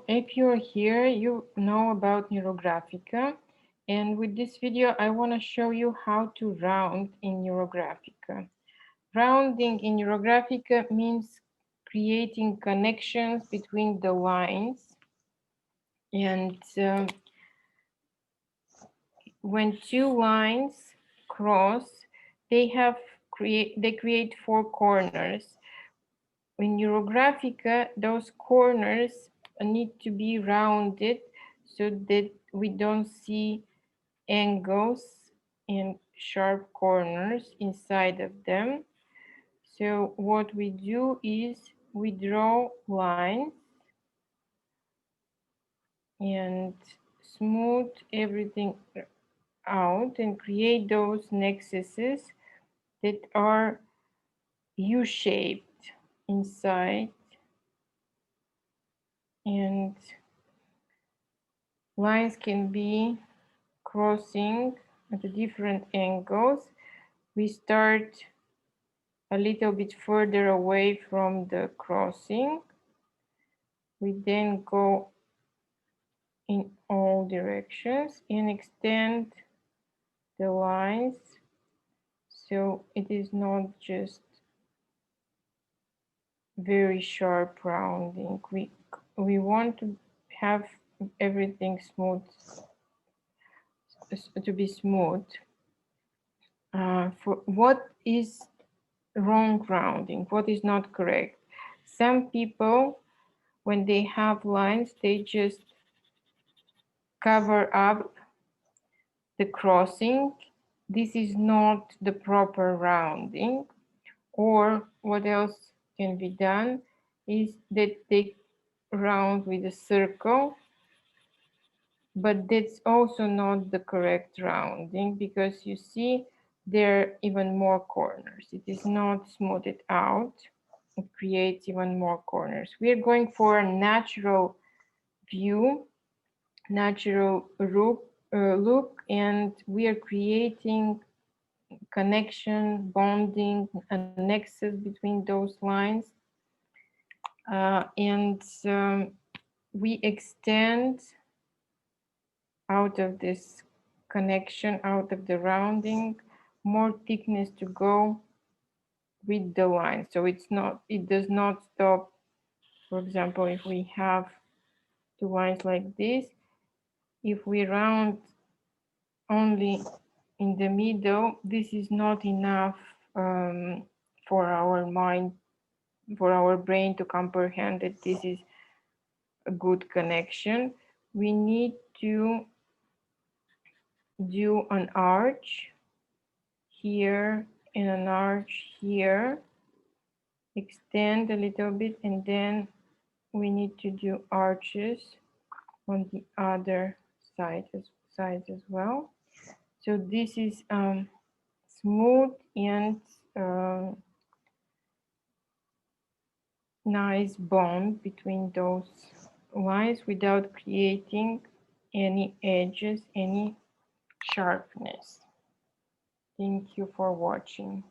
if you're here, you know about Neurographica. And with this video, I want to show you how to round in Neurographica. Rounding in Neurographica means creating connections between the lines. And when two lines cross, they create four corners. In Neurographica, those corners need to be rounded so that we don't see angles and sharp corners inside of them. So what we do is we draw lines and smooth everything out and create those nexuses that are U-shaped inside, and lines can be crossing at different angles. We start a little bit further away from the crossing. We then go in all directions and extend the lines so it is not just very sharp rounding. We want to have everything smooth, to be smooth. For what is wrong rounding, what is not correct? Some people, when they have lines, they just cover up the crossing. This is not the proper rounding. Or what else can be done is that they round with a circle, but that's also not the correct rounding, because you see there are even more corners. It is not smoothed out. It creates even more corners. We are going for a natural view, natural look, and we are creating connection, bonding, a nexus between those lines. We extend out of this connection, out of the rounding, more thickness to go with the line. So it does not stop. For example, if we have two lines like this, if we round only in the middle, this is not enough for our mind, for our brain to comprehend that this is a good connection. We need to do an arch here and an arch here, extend a little bit, and then we need to do arches on the other sides as well. So this is smooth and nice bond between those lines without creating any edges, any sharpness. Thank you for watching.